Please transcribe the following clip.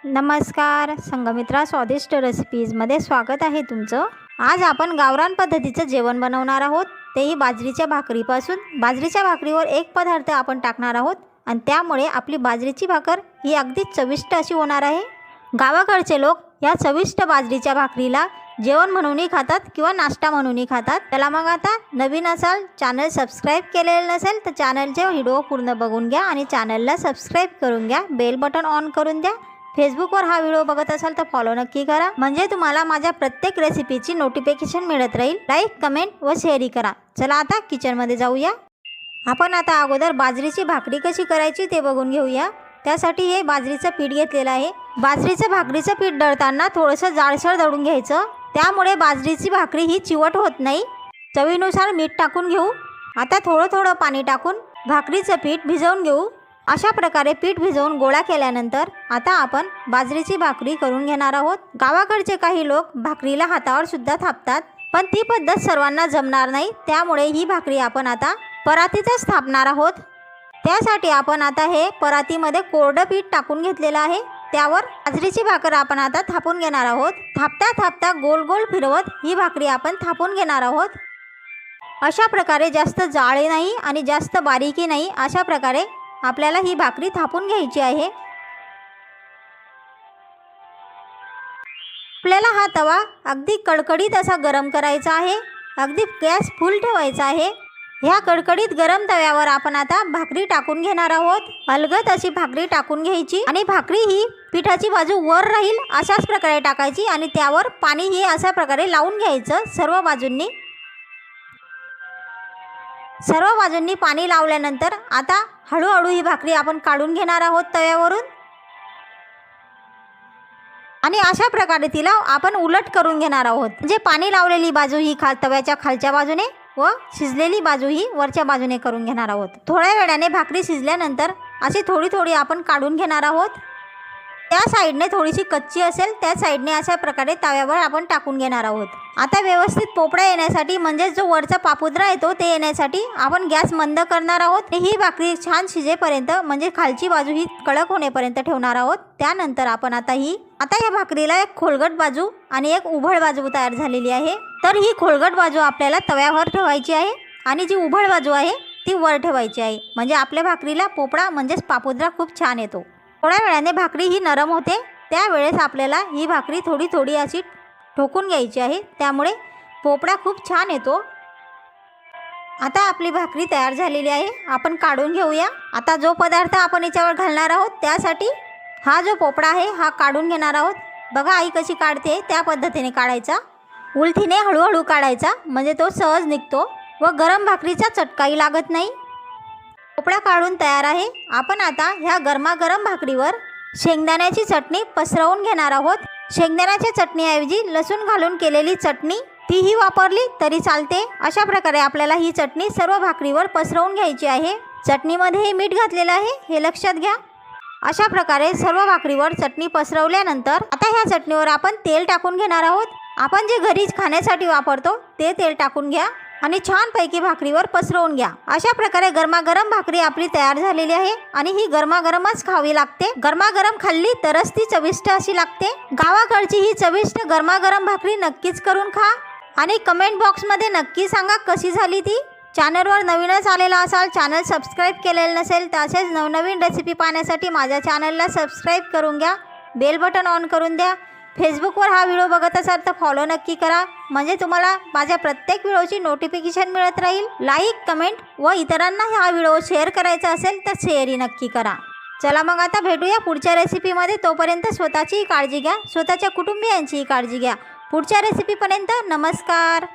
नमस्कार संघमित्रा स्वादिष्ट रेसिपीजमध्ये स्वागत आहे तुमचं। आज आपण गावरान पद्धतीचं जेवण बनवणार आहोत, तेही बाजरीच्या भाकरीपासून। बाजरीच्या भाकरीवर एक पदार्थ आपण टाकणार आहोत आणि त्यामुळे आपली बाजरीची भाकर ही अगदी चविष्ट अशी होणार आहे। गावाकडचे लोक या चविष्ट बाजरीच्या भाकरीला जेवण म्हणूनही खातात किंवा नाश्ता म्हणूनही खातात। चला मग आता नवीन असाल, चॅनल सबस्क्राइब केलेलं नसेल तर चॅनलचे व्हिडिओ पूर्ण बघून घ्या आणि चॅनलला सबस्क्राइब करून घ्या, बेल बटन ऑन करून द्या। फेसबुकवर हा व्हिडिओ बघत असाल तर फॉलो नक्की करा, म्हणजे तुम्हाला माझ्या प्रत्येक रेसिपीची नोटिफिकेशन मिळत राहील। लाईक, कमेंट व शेअर करा। चला आता किचनमध्ये जाऊया। आपण आता अगोदर बाजरीची भाकरी कशी करायची ते बघून घेऊया। त्यासाठी हे बाजरीचं पीठ घेतलेलं आहे। बाजरीचं भाकरीचं पीठ दळताना थोडंसं जाडसर दळून घ्यायचं, त्यामुळे बाजरीची भाकरी ही चिवट होत नाही। चवीनुसार मीठ टाकून घेऊ। आता थोडं थोडं पाणी टाकून भाकरीचं पीठ भिजवून घेऊ। अशा प्रकारे पीठ भिजवून गोळा केल्यानंतर आता आपण बाजरीची भाकरी करून घेणार आहोत। गावाकडचे काही लोक भाकरीला हातावर सुद्धा थापतात, पण ती पद्धत सर्वांना जमणार नाही, त्यामुळे ही भाकरी आपण आता परातीतच थापणार आहोत। त्यासाठी आपण आता हे परातीमध्ये कोरडं पीठ टाकून घेतलेलं आहे, त्यावर बाजरीची भाकर आपण आता थापून घेणार आहोत। थापता थापता गोल गोल फिरवत ही भाकरी आपण थापून घेणार आहोत। अशा प्रकारे जास्त जाळे नाही आणि जास्त बारीकी नाही, अशा प्रकारे आपल्याला ही भाकरी थापून घ्यायची आहे। आपल्याला हा तवा अगदी कडकडीत असा गरम करायचा आहे, अगदी गॅस फुल ठेवायचा आहे। ह्या कडकडीत गरम तव्यावर आपण आता भाकरी टाकून घेणार आहोत। अलगद अशी भाकरी टाकून घ्यायची आणि भाकरी ही पिठाची बाजू वर राहील अशाच प्रकारे टाकायची आणि त्यावर पाणी ही अशा प्रकारे लावून घ्यायचं सर्व बाजूंनी। सर्व बाजूंनी पाणी लावल्यानंतर आता हळूहळू ही भाकरी आपण काढून घेणार आहोत तव्यावरून आणि अशा प्रकारे तिला आपण उलट करून घेणार आहोत। म्हणजे पाणी लावलेली बाजू ही तव्याच्या खालच्या बाजूने व शिजलेली बाजू ही वरच्या बाजूने करून घेणार आहोत। थोड्या वेळाने भाकरी शिजल्यानंतर अशी थोडी थोडी आपण काढून घेणार आहोत। त्या साईडने थोडीशी कच्ची असेल त्या साईडने अशा प्रकारे तव्यावर आपण टाकून घेणार आहोत। आता व्यवस्थित पोपडा येण्यासाठी, म्हणजे जो वरचा पापुद्रा येतो ते येण्यासाठी आपण गॅस मंद करणार आहोत। ही भाकरी छान शिजेपर्यंत, म्हणजे खालची बाजू ही कडक होण्यापर्यंत ठेवणार आहोत। त्यानंतर आपण आता या भाकरीला एक खोलगट बाजू आणि एक उभळ बाजू तयार झालेली आहे, तर ही खोलगट बाजू आपल्याला तव्यावर ठेवायची आहे आणि जी उभळ बाजू आहे ती वर ठेवायची आहे, म्हणजे आपल्या भाकरीला पोपडा म्हणजेच पापुद्रा खूप छान येतो। थोड्या वेळाने भाकरी ही नरम होते, त्यावेळेस आपल्याला ही भाकरी थोडी थोडी अशी ठोकून घ्यायची आहे, त्यामुळे पोपडा खूप छान येतो। आता आपली भाकरी तयार झालेली आहे, आपण काढून घेऊया। आता जो पदार्थ आपण याच्यावर घालणार आहोत त्यासाठी हा जो पोपडा आहे हा काढून घेणार आहोत। बघा आई कशी काढते, त्या पद्धतीने काढायचा, उलथीने हळूहळू काढायचा, म्हणजे तो सहज निघतो व गरम भाकरीचा चटकाही लागत नाही। पोपडा काढून तयार आहे। आपण आता ह्या गरमागरम भाकरीवर शेंगदाण्याची चटणी पसरवून घेणार आहोत। शेंगदाण्याच्या चटणीऐवजी लसूण घालून केलेली चटणी तीही वापरली तरी चालते। अशा प्रकारे आपल्याला ही चटणी सर्व भाकरीवर पसरवून घ्यायची आहे। चटणीमध्ये मीठ घातलेलं आहे हे लक्षात घ्या। अशा प्रकारे सर्व भाकरीवर चटणी पसरवल्यानंतर आता ह्या चटणीवर आपण तेल टाकून घेणार आहोत। आपण जे घरी खाण्यासाठी वापरतो ते तेल टाकून घ्या आणि छानपैकी भाकरीवर पसरवून घ्या। अशा प्रकारे गरमागरम भाकरी आपली तयार झालेली आहे आणि ही गरमागरमच खावी लागते। गरमागरम खाल्ली तरच ती चविष्ट अशी लागते। गावाकडची ही चविष्ट गरमागरम भाकरी नक्कीच करून खा आणि कमेंट बॉक्समध्ये नक्की सांगा कशी झाली ती। चॅनलवर नवीनच आलेला असाल, चॅनल सबस्क्राइब केलेलं नसेल तर असेच नवनवीन रेसिपी पाहण्यासाठी माझ्या चॅनलला सबस्क्राइब करून घ्या, बेल बटन ऑन करून द्या। फेसबुकवर हा व्हिडिओ बघत असाल तर फॉलो नक्की करा, म्हणजे तुम्हाला माझ्या प्रत्येक व्हिडिओची नोटिफिकेशन मिळत राहील। लाईक, कमेंट व इतरांना हा व्हिडिओ शेअर करायचा असेल तर शेअरही नक्की करा। चला मग आता भेटूया पुढच्या रेसिपीमध्ये। तोपर्यंत स्वतःचीही काळजी घ्या, स्वतःच्या कुटुंबियांचीही काळजी घ्या। पुढच्या रेसिपीपर्यंत नमस्कार।